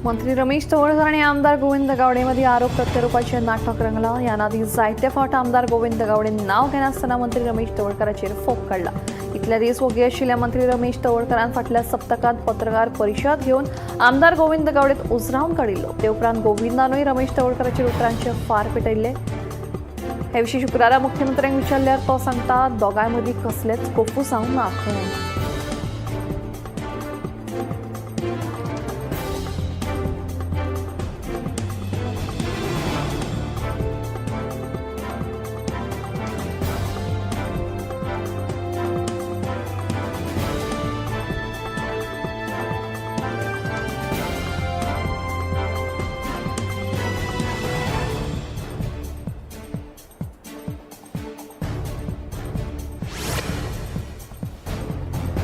मंत्री रमेश तवळकर आणि आमदार गोविंद गावडेमध्ये आरोप प्रत्यारोपाचे नाटक रंगला. याआधी जायते फावट आमदार गोविंद गावडे नाव घेनासतना मंत्री रमेश तवळकराचेर फोग काढला. इतल्या दीस वगी आशिल्ल्या मंत्री रमेश तवळकरान फाटल्या सप्तकांत पत्रकार परिशद घेऊन आमदार गोविंद गावडेक उजरावन काडिल्लो. ते उपरांत गोविंदानूय रमेश तवळकराचेर उतरांचे फार पेटयल्ले. हे विशीं शुक्रारा मुख्यमंत्र्यांक विचारल्यार तो सांगता दोगांय मदीं कसलेच कोफूस हांव ना खंय.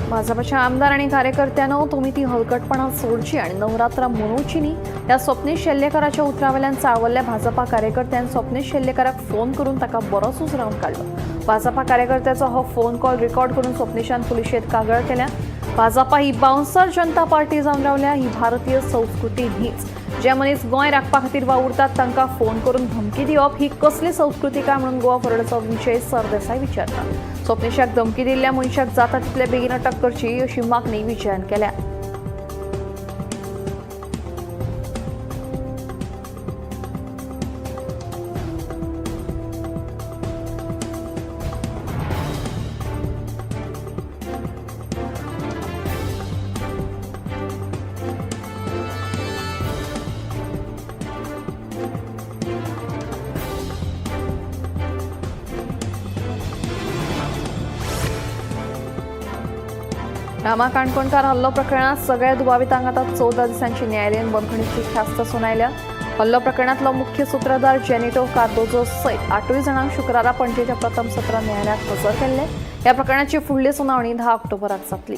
भाजपच्या आमदार आणि कार्यकर्त्यांनो तुम्ही ती हलकटपणा सोडची आणि नवरात्रा मनोवची न्ही. या स्वप्नीश शेल्लेकराच्या उतरावेल्यान चाळवल्ल्या भाजपा कार्यकर्त्यान स्वप्नीश शेल्लेकराक फोन करून ताका बरोच उजरावन काढलो. भाजपा कार्यकर्त्याचो हो फोन कॉल रेकॉर्ड करून स्वप्नीशान पुलिशेंत कागाळ केल्या. भाजपा ही बाउन्सर जनता पार्टी जावन रावल्या. ही भारतीय संस्कृती न्हीच. जे मनीस गोंय राखपा खातीर वावुरतात तांकां फोन करून धमकी दिवप ही कसली संस्कृती काय म्हणून गोवा फॉरवर्डचो विजय सरदेसाय विचारता. स्वप्नीशाक धमकी दिल्ल्या मनशाक जाता तितले बेगीन अटक करची अशी मागणी विजयान केल्या. रामा काणकोणकार हल्लो प्रकरणात सगळ्या दुबावितांक आतां 14 दिसांची न्यायालयीन बंदखणीची ख्यास्त सुनायल्या. हल्लो प्रकरणातलो मुख्य सूत्रधार जेनिटो कार्दोजो सयत 8 जाणांक शुक्रारा पणजेच्या प्रथम सत्र न्यायालयात हजर केल्ले. ह्या प्रकरणाची फुडली सुनावणी 10 ऑक्टोबराक जातली.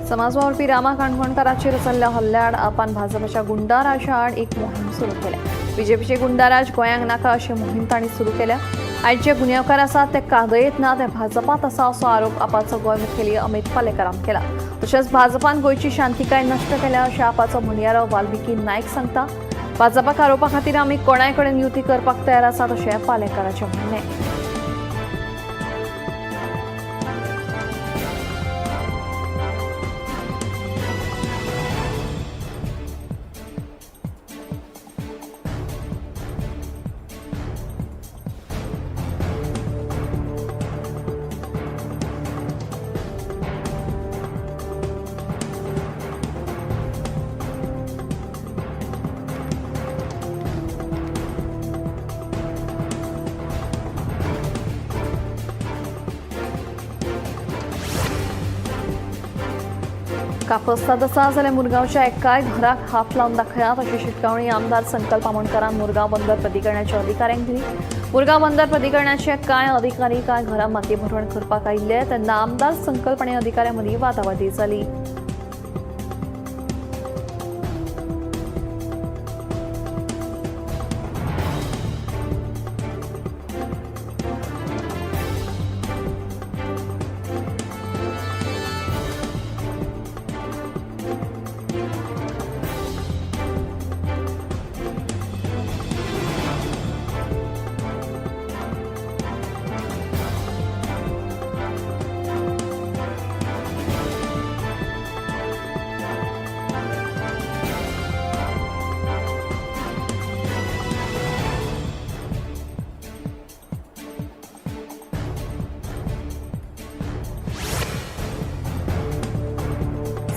समाजवावरपी रामा काणकोणकाराचेर जाल्ल्या हल्ल्याआड आपान भाजपाच्या गुंडाराजा आड एक मोहीम सुरू केल्या. बीजेपीचे गुंडाराज गोंयांक नाका अशी मोहीम तांणी सुरू केल्या. आयज जे गुन्यांवकार आसात ते कादयेत ना ते भाजपात आसा असो आरोप आपाचो गोंय मुखेली अमित पालेकरान केला. तशेंच भाजपान गोंयची शांतिकाय नश्ट केल्या अशें आपाचो म्हणयारो वाल्मिकी नायक सांगता. भाजपाक आरोपा खातीर आमी कोणाय कडेन युती करपाक तयार आसात अशें पालेकराचें म्हणणें. कापस्ताद आसा जाल्यार मुरगांवच्या एकाय घराक हात लावन दाखयात अशी शिटकावणी आमदार संकल्प आमोणकरान मुरगांव बंदर प्राधिकरणाच्या अधिकाऱ्यांक दिली. मुरगांव बंदर प्राधिकरणाचे कांय अधिकारी कांय घरां माती भरवण करपाक आयिल्ले तेन्ना आमदार संकल्प आनी अधिकाऱ्यां मदीं वादावादी जाली.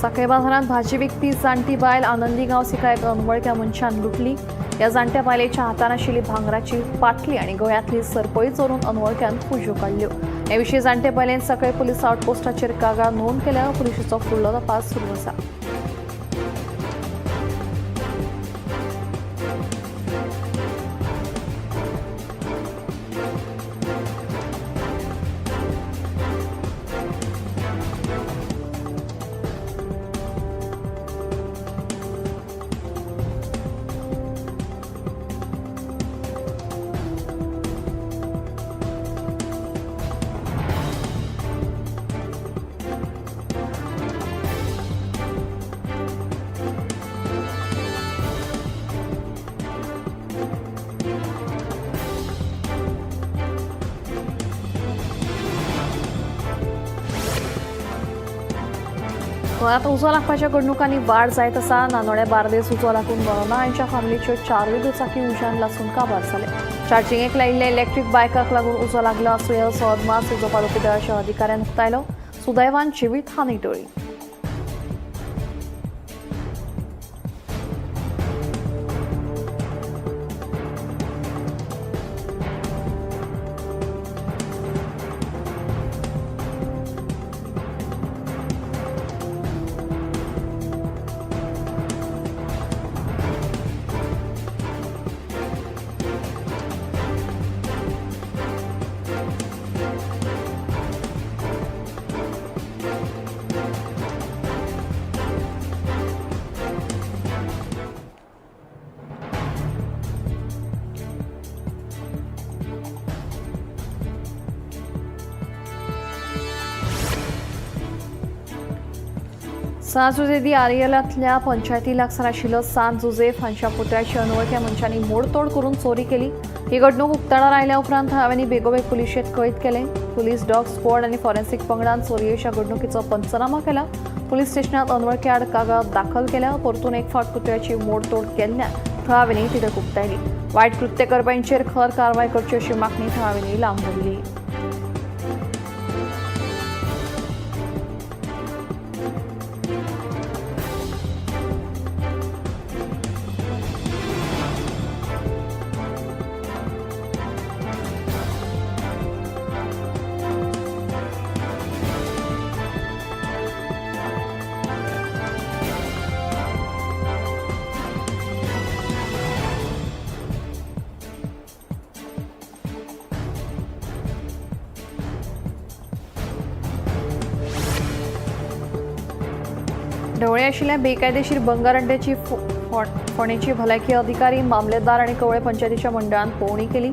साखळी बाजारात भाजी विकपी जाणटी बायल आनंदी गावसिका एका अनवळख्या मनशान लुटली. या जाणट्या बायलेच्या हातान आशिल्ली भांगराची पाटली आणि गळ्यातली सरपळी चोरून अनवळख्यान फुज्यो काढल्यो. हे विशीं जाणटे बायलेन सकाळी पुलीस आउटपोस्टाचेर कागाळ नोंद केल्या. पुलिशेचो फुडलो तपास सुरू आसा. गोंयांत उजो लागपाच्या घडणुकांनी वाड जायत आसा. नानोड्या बार्देस उजो लागून वरोना हांच्या फॅमिलीच्यो 4 दुचाकी उज्यान लासून काबार जाले. चार्जिंगेक लायिल्ल्या इलेक्ट्रीक बायकाक लागून उजो लागलो आसूं असो अदमास उजो पालोवपी दळाच्या अधिकाऱ्यान उक्तायलो. सुदैवान जिवीत हानी टळ्ळी. सांत जुझे आरियलांतल्या पंचायती लागसार आशिल्लो सांत जुझेफ हांच्या पुतळ्याची अनवळख्या मनशांनी मोडतोड करून चोरी केली. ही घडणूक उक्ताडार आयल्या उपरांत थळाव्यांनी बेगोबेग पुलिशेंत कळीत केलें. पुलीस डॉग स्क्वॉड आनी फॉरेन्सिक पंगडान चोरयेच्या घडणुकीचो पंचनामा केला. पुलीस स्टेशनांत अनवळख्या आड कागाळ दाखल केल्या. परतून एक फावट पुतळ्याची मोडतोड केल्ल्यान थळाव्यांनी तिडक उक्तायली. वायट कृत्य करप्यांचेर खर कारवाय करची अशी मागणी थळाव्यांनी लांब धरली. ढवळे आशिल्ल्या बेकायदेशीर बंगार अड्ड्याची फोंडेची भलायकी अधिकारी मामलेदार आनी कवळे पंचायतीच्या मंडळान पळोवणी केली.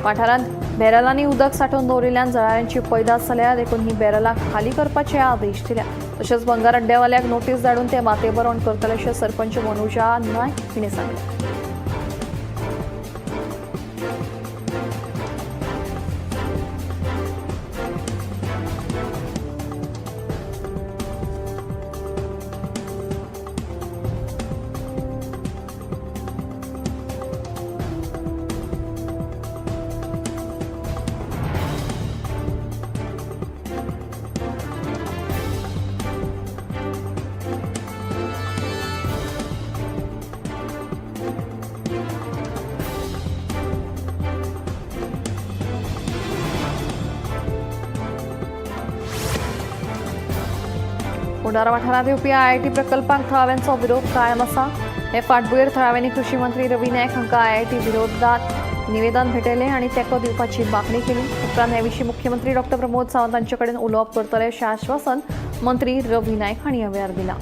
वाठारांत बॅरलांनी उदक सांठोवन दवरिल्ल्यान जळारांची पैदास जाल्या. देखून ही बॅरलां खाली करपाचे आदेश दिल्या. तशेंच बंगार अड्ड्यावाल्याक नोटीस धाडून ते मातेबरण करतले अशें सरपंच मनुजा नायक हिणें सांगलें. उंडार वाठारांत येवपी आयआयटी प्रकल्पांक थळाव्यांचो विरोध कायम आसा. हे फाटभुंयेर थळाव्यांनी कृषी मंत्री रवी नायक हांकां आयआयटी विरोधात निवेदन भेटयलें आनी तेंको दिवपाची मागणी केली. उपरांत हे विशीं मुख्यमंत्री डॉ प्रमोद सावंत हांचे कडेन उलोवप करतले अशें आश्वासन मंत्री रवी नायक हांणी ह्या वेळार दिलां.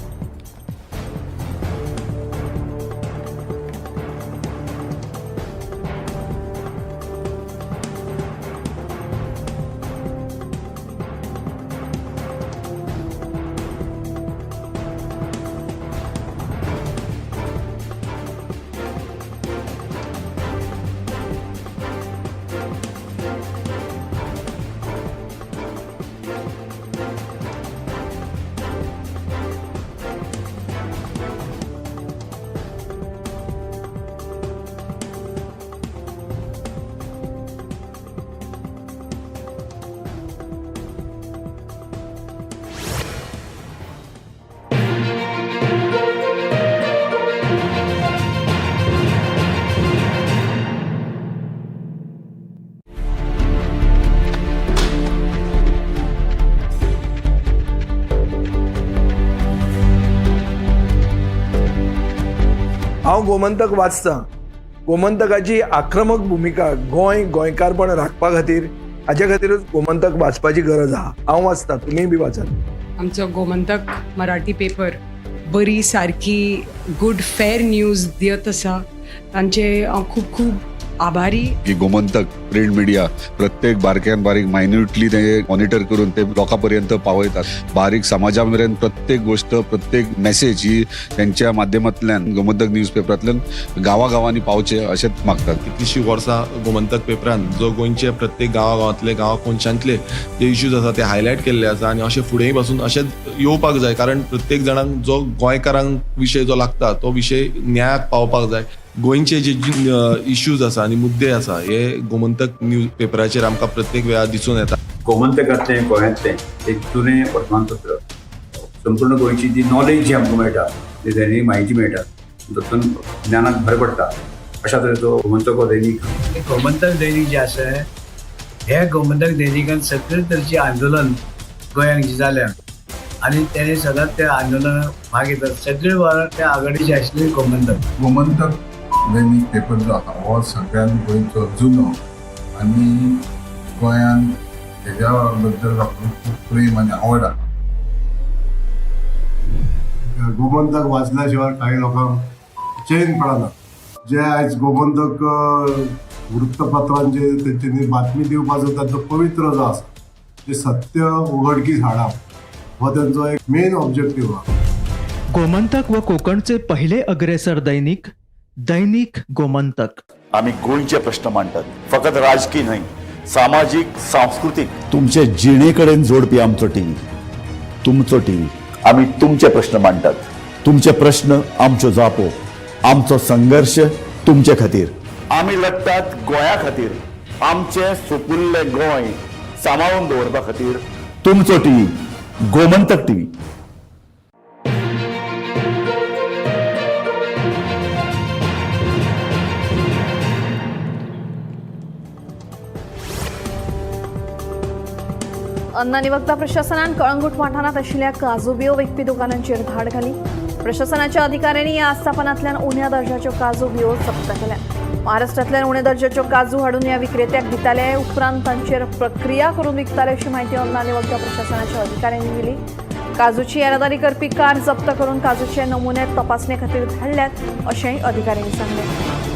हांव गोमंतक वाचतां. गोमंतकाची आक्रमक भुमिका गोंयकारपण राखपा खातीर हाचे खातीरच गोमंतक वाचपाची गरज आहा. हांव वाचतां, तुमीय बी वाचात. आमचो गोमंतक मराठी पेपर बरी सारकी गुड फेर न्यूज दियत आसा. तांचे खूब खूब आभारी. की गोमंतक प्रिंट मिडिया प्रत्येक बारक्यान बारीक मायन्युटली ते मॉनिटर करून ते लोकांपर्यंत पावयतात. बारीक समाजा मेरेन प्रत्येक गोष्ट प्रत्येक मेसेज ही त्यांच्या माध्यमांतल्यान गोमंतक न्यूज पेपरांतल्यान गांवांनी पावचे अशेंच मागतात. कितलींशीं वर्सां गोमंतक पेपरान जो गोंयचे प्रत्येक गांवांतले कोनशांतले जे इश्यूज आसा ते हायलायट केल्ले आसा आनी अशें फुडेंय पासून अशेंच येवपाक जाय. कारण प्रत्येक जाणांक जो गोंयकारांक विशय जो लागता तो विशय न्यायाक पावपाक जाय. गोंयचे जे इश्यूज आसा आनी मुद्दे आसा हे गोमंतक न्यूज पेपराचेर आमकां प्रत्येक वेळार दिसून येता. गोमंतकातलें गोंयांतलें एक जुनें वर्तमानपत्र. संपूर्ण गोंयची जी नॉलेज जी आमकां मेळटा ती दैनीक म्हायती मेळटा, तातूंत ज्ञानाक भर पडटा. अशा तरेचो गोमंतक हो दैनीक. गोमंतक दैनीक जे आसा हे गोमंतक दैनिकान सगळे तरेची आंदोलन गोंयांत जी जाल्या आनी तेणे सदांच त्या आंदोलनाक भाग घेतात. सगळे वेळार त्या आघाडीचे आशिल्ले गोमंतक दैनीक पेपर जो आसा हो सगळ्यान गोंयचो जुनो आनी गोंयान हेज्या बद्दल म्हाका खूब प्रेम आनी आवड आसा. गोमंतक वाचल्या शिवाय काही लोकांक चैन पडना. जे आयज गोमंतक वृत्तपत्रांचे तेंच्यांनी बातमी दिवपाचो ताचो पवित्र जो आसा ते सत्य उघडकीस हाडप हो त्यांचो एक मेन ऑब्जेक्टिव्ह आहा. गोमंतक व कोकणचे पहिले अग्रेसर दैनिक दैनिक गोमंतक. आम्ही गोंयचे प्रश्न मांडटात, फकत राजकीय न्हय, सामाजिक सांस्कृतिक. तुमचे जिणेकडेन जोडपी आमचो टीव्ही, तुमचो टीव्ही. आम्ही तुमचे प्रश्न मांडटात. तुमचे प्रश्न आमच्यो जापो, आमचो संघर्ष तुमचे खातीर. आम्ही लढटात गोंया खातीर. आमचे सोपुल्ले गोंय सांबाळून दवरपा खातीर तुमचो टीव्ही, गोमंतक टीव्ही. अन्न आनी वखदां प्रशासनान कळंगूट वाठारांत आशिल्ल्या काजू बियो विकपी दुकानांचेर धाड घाली. प्रशासनाच्या अधिकाऱ्यांनी ह्या आस्थापनांतल्यान उण्या दर्जाच्यो काजू बियो जप्त केल्या. महाराष्ट्रांतल्यान उण्या दर्जाच्यो काजू हाडून ह्या विक्रेत्याक दिताले, उपरांत तांचेर प्रक्रिया करून विकताले अशी माहिती अन्न आनी वखदां प्रशासनाच्या अधिकाऱ्यांनी दिली. काजूची येरादारी करपी कार जप्त करून काजूचे नमुने तपासणे खातीर धाडल्यात अशेंय अधिकाऱ्यांनी सांगलें.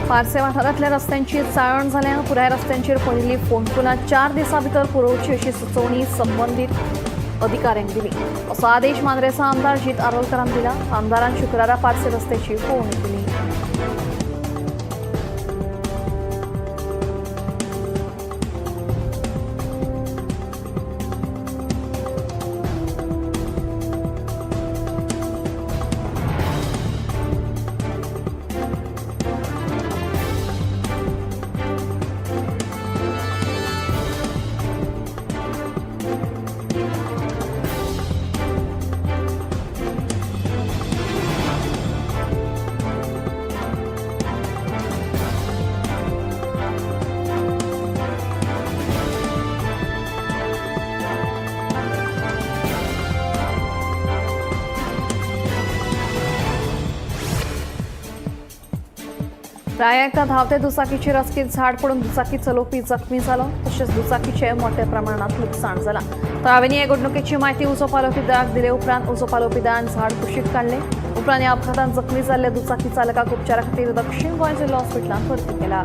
पारसे वाठारांतल्या रस्त्यांची चाळण जाल्या. पुराय रस्त्यांचेर पडिल्लीं फोंडकुलां 4 दिसां भितर पुरोवची अशी सुचोवणी संबंदीत अधिकाऱ्यांक दिली. असो आदेश मांद्रेचा आमदार जीत आरोलकरान दिला. आमदारान शुक्रारा पारसे रस्त्याची पळोवणी केली. प्राय एका धांवते दुचाकीचेर रस्त्यार झाड पडून दुचाकी चलोवपी जखमी जालो. तशेंच दुचाकीचे मोठ्या प्रमाणात लुकसाण जाला. तळावेनी हे घडणुकेची म्हायती उजो पालोवपी दळाक दिले. उपरांत उजो पालोवपी दळान झाड कुशीक काडले. उपरांत ह्या अपघातांत जखमी जाल्ल्या दुचाकी चालकाक उपचारा खातीर दक्षिण गोंय जिल्हा हॉस्पिटलांत भरती केला.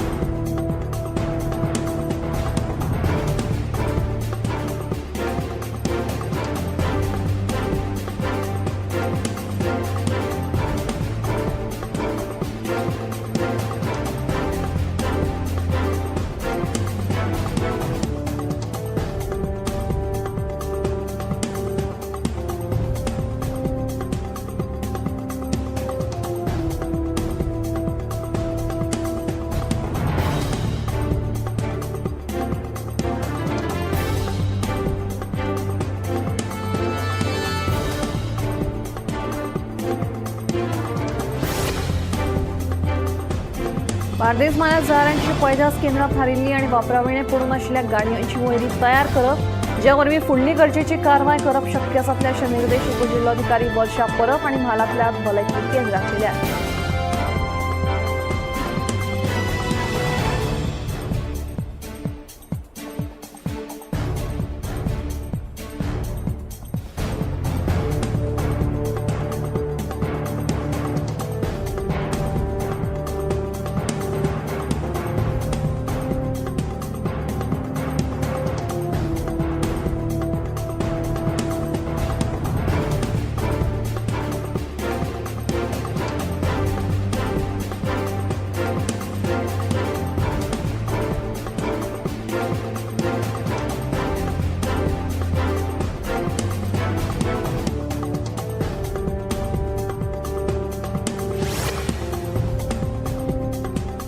बार्देस मान्यात झाडांची पैदास केंद्रात हारिल्ली आणि वापरावणे पडून आशिल्ल्या गाडयांची वळेरी तयार करप ज्या वरवीं फुडली गरजेची कारवाय करप शक्य जातले अशे निर्देश उपजिल्लोधिकारी वर्षा परब आनी म्हालांतल्या भलायकी केंद्राक दिल्या.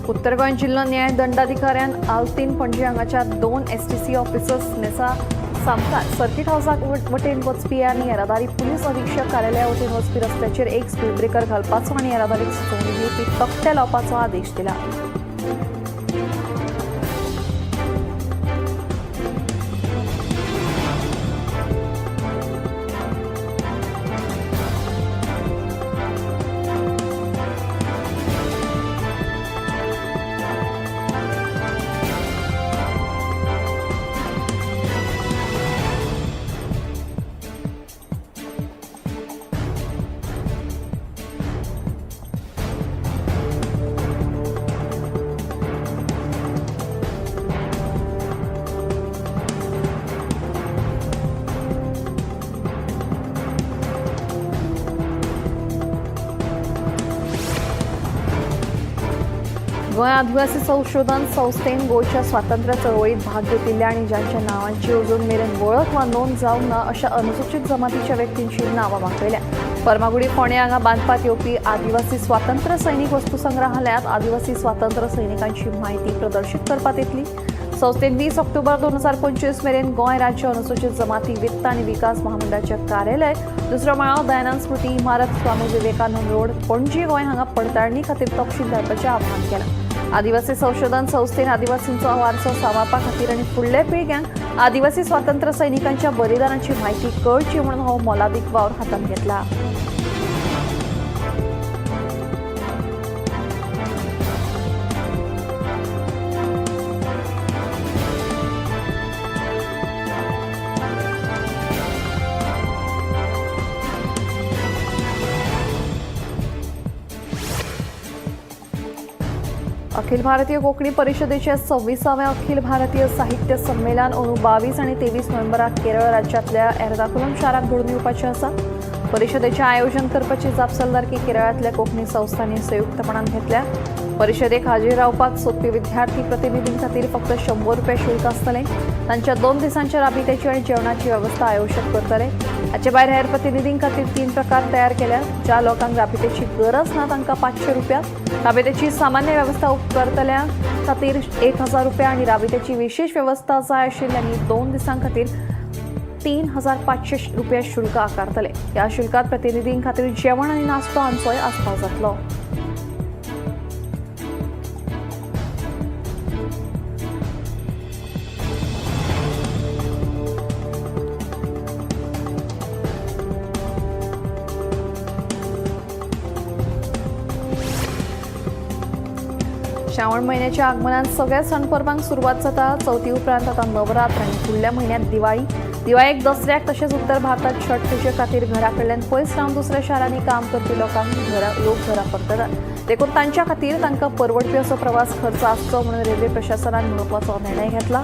उत्तर गोंय जिल्हा न्याय दंडाधिकाऱ्यान आल्तीन पणजी हांगाच्या 2 STC ऑफिसर्स नेसा सामकात सर्किट हाऊसाक वटेन वचपी आनी येरादारी पुलीस अधीक्षक कार्यालया वटेन वचपी रस्त्याचेर एक स्पीड ब्रेकर घालपाचो आनी येरादारीक सुचोवणी दिवपी तक्ते लावपाचो आदेश दिला. गोंय आदिवासी संशोधन संस्थेन गोंयच्या स्वातंत्र्य चळवळीत भाग घेतिल्ल्या आणि ज्यांच्या नावांची अजून मेरेन वळख वा नोंद जावंक ना अशा अनुसूचित जमातीच्या व्यक्तींची नावां मागयल्या. फर्मागुडी फोंडे हांगा बांदपात येवपी आदिवासी स्वातंत्र्य सैनीक वस्तुसंग्रहालयात आदिवासी स्वातंत्र्य सैनिकांची म्हायती प्रदर्शीत करपात येतली. संस्थेन 20 ऑक्टोबर 2025 मेरेन गोंय राज्य अनुसूचित जमाती वित्त आनी विकास महामंडळाचें कार्यालय दुसरो माळो दयानंद स्मृती इमारत स्वामी विवेकानंद रोड पणजी गोंय हांगा पडताळणी खातीर तपशील धाडपाचें आवाहन केलां. आदिवासी संशोधन संस्थेन आदिवासींचो वारसो सांबाळपा खातीर आनी फुडल्या पिळग्यांक आदिवासी स्वातंत्र्य सैनिकांच्या बलिदानाची म्हायती कळची म्हणून हो मोलादीक वावर हातांत घेतला. अखिल भारतीय कोंकणी परिशदेचे 26वें अखिल भारतीय साहित्य संमेलन अंदू 22 आनी 23 नोव्हेंबराक केरळ राज्यांतल्या एर्नाकुलम शाराक घडून येवपाचें आसा. परिशदेचें आयोजन करपाची जापसालदारकी केरळांतल्या कोंकणी संस्थांनी संयुक्तपणान घेतल्या. परिशदेक हाजीर रावपाक सोदपी विद्यार्थी प्रतिनिधीं खातीर फक्त ₹100 शुल्क आसतलें. तांच्या 2 दिसांच्या राबित्याची आनी जेवणाची वेवस्था आयोजक करतले. हाचे भायर हेर प्रतिनिधीं खातीर 3 प्रकार तयार केल्यात. ज्या लोकांक राबित्याची गरज ना तांकां ₹500, राबित्याची सामान्य वेवस्था करतल्या खातीर ₹1000 आनी राबित्याची विशेष वेवस्था जाय आशिल्ल्यांनी 2 दिसां खातीर ₹3500 शुल्क आकारतले. ह्या शुल्कात प्रतिनिधीं खातीर जेवण आनी नाश्तो हांचोय आस्पाव जातलो. श्रावण म्हयन्याच्या आगमनान सगळ्या सण परबांक सुरवात जाता. चवथी उपरांत आतां नवरात्र आनी फुडल्या म्हयन्यांत दिवाळेक दसऱ्याक तशेंच उत्तर भारतात छठ पुजे खातीर घरा कडल्यान पयस रावन दुसऱ्या शारांनी काम करपी लोकांक लोक घरा परततात. देखून तांच्या खातीर तांकां परवडपी असो प्रवास खर्च आसचो म्हणून रेल्वे प्रशासनान म्हत्वाचो निर्णय घेतला.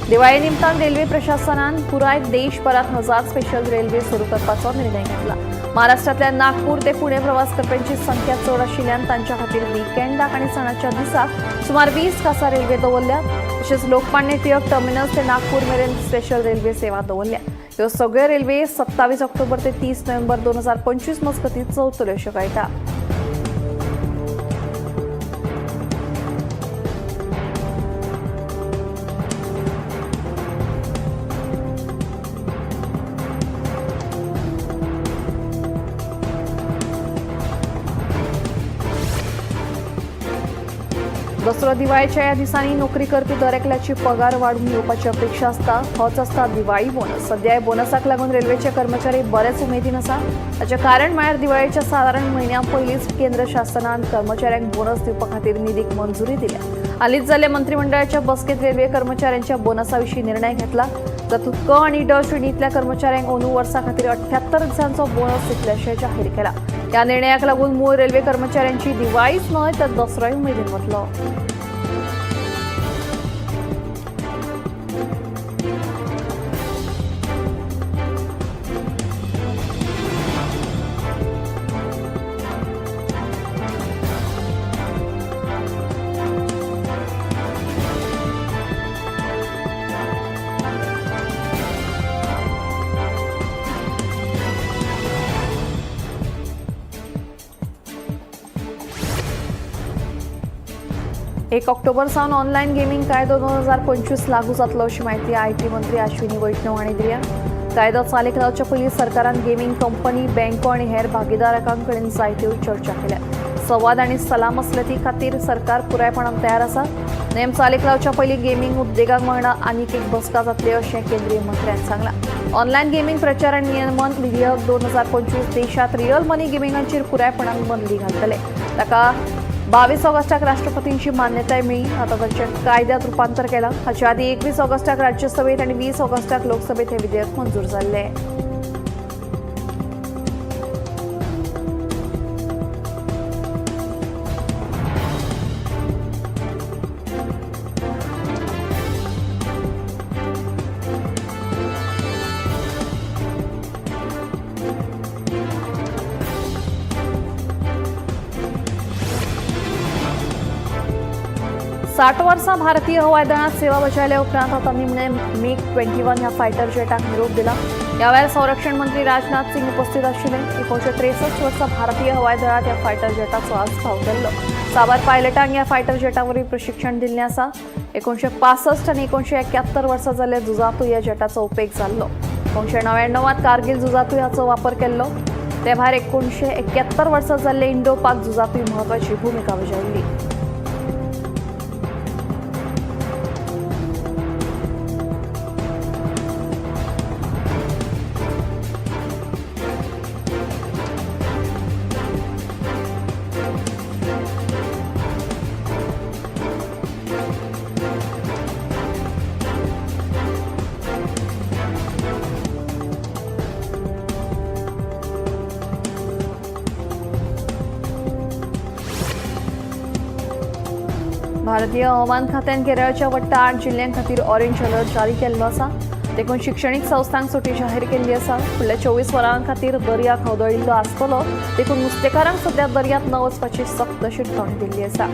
दिवाळे निमतान रेल्वे प्रशासनान पुराय देशभरांत 1000 स्पेशल रेल्वे सुरू करपाचो निर्णय घेतला. महाराष्ट्रांतल्या नागपूर ते पुणे प्रवास करप्यांची संख्या चड आशिल्ल्यान तांच्या खातीर विकेंडाक आनी सणाच्या दिसाक सुमार 20 खासा रेल्वे दवरल्या. तशेंच लोकमान्य टिळक टर्मिनस ते नागपूर मेरेन स्पेशल रेल्वे सेवा दवरल्या. ह्यो सगळ्यो रेल्वे 27 ऑक्टोबर ते 30 नोव्हेंबर 2025 मजगतीं चलतल्यो अशें कळटा. दसरो दिवाळीच्या या दिसांनी नोकरी करपी दरेकल्याची पगार वाढून येवपाची अपेक्षा आसता. होच आसता दिवाळी बोनस. सध्या ह्या बोनसाक लागून रेल्वेचे कर्मचारी बरेच उमेदीन आसा. हाचें कारण म्हळ्यार दिवाळीच्या साधारण म्हयन्या पयलींच केंद्र शासनान कर्मचाऱ्यांक बोनस दिवपा खातीर निधीक मंजुरी दिल्या. हालींच जाल्ल्या मंत्रिमंडळाच्या बसकेत रेल्वे कर्मचाऱ्यांच्या बोनसा विशीं निर्णय घेतला. जातूंत क आनी ड श्रेणींतल्या कर्मचाऱ्यांक अंदू वर्सा खातीर 78 दिसांचो बोनस दितल्याचें जाहीर केला. ह्या निर्णयाक लागून मूळ रेल्वे कर्मचाऱ्यांची दिवाळीच न्हय तर दसरोय उमेदीन वतलो. एक ऑक्टोबर सावन ऑनलायन गेमिंग कायदो 2025 लागू जातलो अशी माहिती आयटी मंत्री अश्विनी वैष्णव हांणी दिल्या. कायदो चालीक लावच्या पयलीं सरकारान गेमिंग कंपनी, बँको आनी हेर भागीदारांक कडेन जायत्यो चर्चा केल्या. संवाद आनी सला मसलती खातीर सरकार पुरायपणान तयार आसा. नेम चालीक लावच्या पयलीं गेमिंग उद्देगाक वांगडा आनीक एक बसका जातली अशें केंद्रीय मंत्र्यान सांगलां. ऑनलायन गेमिंग प्रचार आनी नियमन विधेयक 2025 देशांत रियल मनी गेमिंगाचेर पुरायपणान बंदी घालतले. ताका 22 ऑगस्टाक राष्ट्रपतींची मान्यताय मेळ्ळी. आतां ताचें कायद्यात रुपांतर केलां. हाचे आदीं 21 ऑगस्टाक राज्यसभेत आनी 20 ऑगस्टाक लोकसभेत हे विधेयक मंजूर जाल्लें. साठ वर्सां भारतीय हवाई दळांत सेवा बजायल्या उपरांत आतां निमणे MiG 21 ह्या फायटर जेटाक निरोप दिला. ह्या वेळार संरक्षण मंत्री राजनाथ सिंग उपस्थित आशिल्ले. 1963 वर्सा भारतीय हवाई दळांत ह्या फायटर जेटाचो आस्पाव केल्लो. साबार पायलटांक ह्या फायटर जेटावरवीं प्रशिक्षण दिल्लें आसा. 1965 आनी 1971 वर्सा जाल्ल्या झुजांतूय ह्या जेटाचो उपेग जाल्लो. 1999 कारगिल झुजांतूय हाचो वापर केल्लो. ते भायर 1971 वर्सा जाल्ले इंडो पाक झुजांतूय म्हत्वाची भुमिका बजायल्ली. भारतीय हवामान खात्यान केरळच्या वट्टा 8 जिल्ह्यां खातीर ऑरेंज अलर्ट जारी केल्लो आसा. देखून शिक्षणीक संस्थांक सुटी जाहीर केल्ली आसा. फुडल्या 24 वरां खातीर दर्या खवदळिल्लो आसतलो. देखून नुस्तेकारांक सध्या दर्यांत न वचपाची सक्त शिटकावणी दिल्ली आसा.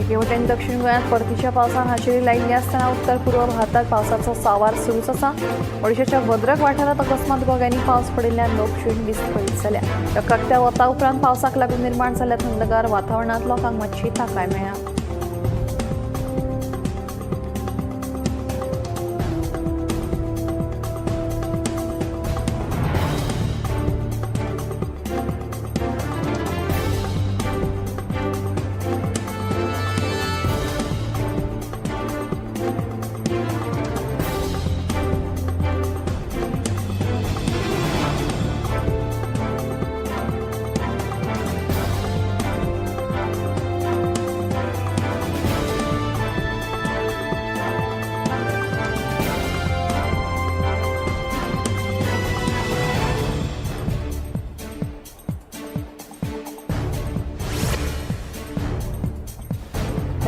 एकेवटेन दक्षिण गोंयांत परतीच्या पावसान हाजेरी लायिल्ली आसतना उत्तर पूर्व भारतांत पावसाचो सांवार सुरूच आसा. ओडिशाच्या भद्रक वाठारांत अकस्मात गोग्यांनी पावस पडिल्ल्यान लोकजीण विस्कळीत जाल्या. चक्राकत्या वता उपरांत पावसाक लागून निर्माण जाल्ल्या थंडगार वातावरणांत लोकांक मातशी थाकाय मेळ्ळ्या.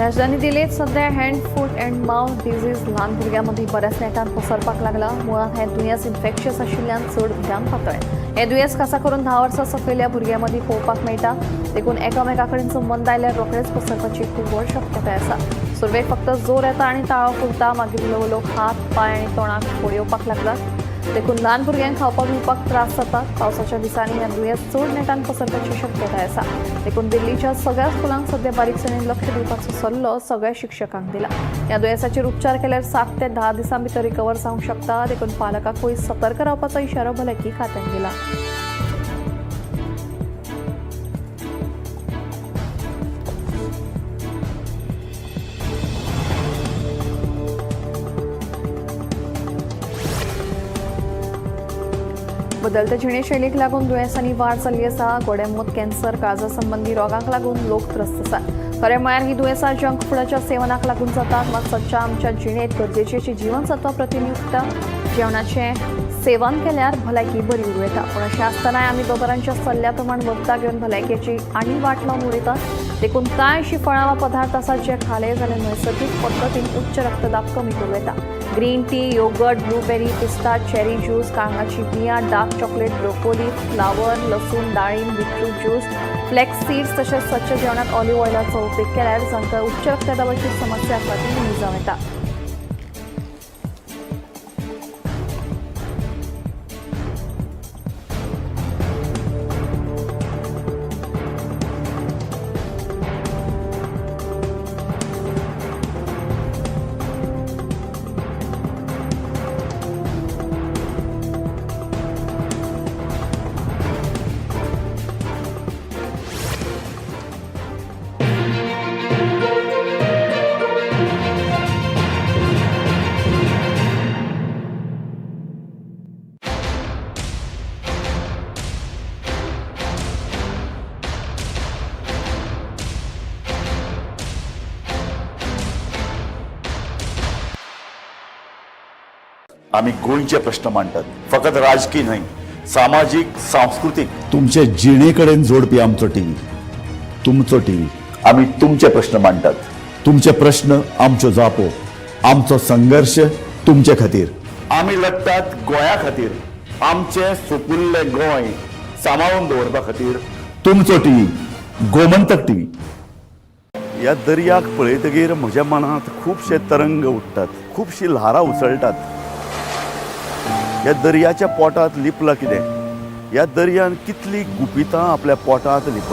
राजधानी दिल्लीत सध्या hand foot and mouth disease ल्हान भुरग्यांमदीं बऱ्याच नेटान पसरपाक लागला. मुळात हें दुयेंस इन्फेक्शियस आशिल्ल्यान चड भिरांत पातळ. हें दुयेंस खासा करून 10 वर्सां सकयल्या भुरग्यांमदीं पळोवपाक मेळटा. देखून एकामेका कडेन संबंद आयल्यार रोखडेच पसरपाची खूब व्हड शक्यताय आसा. सुरवेक फक्त जोर येता आनी ताळो फुलता, मागीर ल्हव हात पांय आनी तोंडाक फोड येवपाक लागतात. देखून ल्हान भुरग्यांक खावपाक पिवपाक त्रास जातात. पावसाच्या दिसांनी हें दुयेंस चड नेटान पसरपाची शक्यताय आसा. देखून दिल्लीच्या सगळ्या स्कुलांक सध्या बारीकसाणेन लक्ष दिवपाचो सल्लो सगळ्या शिक्षकांक दिला. ह्या दुयेंसाचेर उपचार केल्यार 7 ते 10 दिसां भितर रिकवर जावंक शकता. देखून पालकांकूय सतर्क रावपाचो इशारो भलायकी खात्यान दिला. बदलत्या जिणेशैलीक लागून दुयेंसांनी वाड जाल्ली आसा. गोडेंमूत कॅन्सर काळजा संबंधी रोगांक लागून लोक त्रस्त आसात. खरें म्हळ्यार ही दुयेंसां जंक फुडाच्या सेवनाक लागून जातात. मात सदच्या आमच्या जिणेंत गरजेची अशी जीवनसत्वां प्रतिनियुक्त जेवणाचें सेवन केल्यार भलायकी बरी उरूं येता. पूण अशें आसतनाय आमी दोतोरांच्या सल्ल्या प्रमाण वखदां घेवन भलायकेची आनी वाट लावन उडयतात. देखून कांय अशीं फळां वा पदार्थ आसात जे खाले जाल्यार नैसर्गीक पद्दतीन उच्च रक्तदाब कमी करूं येता. ग्रीन टी, योगर्ट, ब्लूबेरी, पिस्ता, चेरी ज्यूस, कांगाची बियां, डार्क चॉकलेट, ब्रोकोली, फ्लावर, लसूण, डाळिंब, बीटरूट ज्यूस, फ्लेक्स सीड्स तशेंच स्वच्छ जेवणात ऑलिव्ह ऑयलाचो उपेग केल्यार जांकां उच्च रक्तदाबाची समस्या आसा ती उणी जावं येता. आम्ही गोंयचे प्रश्न मांडटात. फकत राजकीय न्हय, सामाजिक सांस्कृतिक तुमचे जिणेकडेन जोडपी आमचो टीव्ही. तुमचो टीव्ही. आम्ही तुमचे प्रश्न मांडटात. तुमचे प्रश्न आमच्यो जापो. आमचो संघर्ष तुमचे खातीर. आम्ही लढटात गोंया खातीर. आमचे सोपुल्ले गोंय सांबाळून दवरपा खातीर. तुमचो टीव्ही, गोमंतक टीव्ही. ह्या दर्याक पळयतकीर म्हज्या मनांत खुबशे तरंग उठटात, खुबशी ल्हारां उसळटात. ह्या दर्याच्या पोटांत लिपलां कितें? ह्या दर्यान कितली गुपितां आपल्या पोटांत लिपय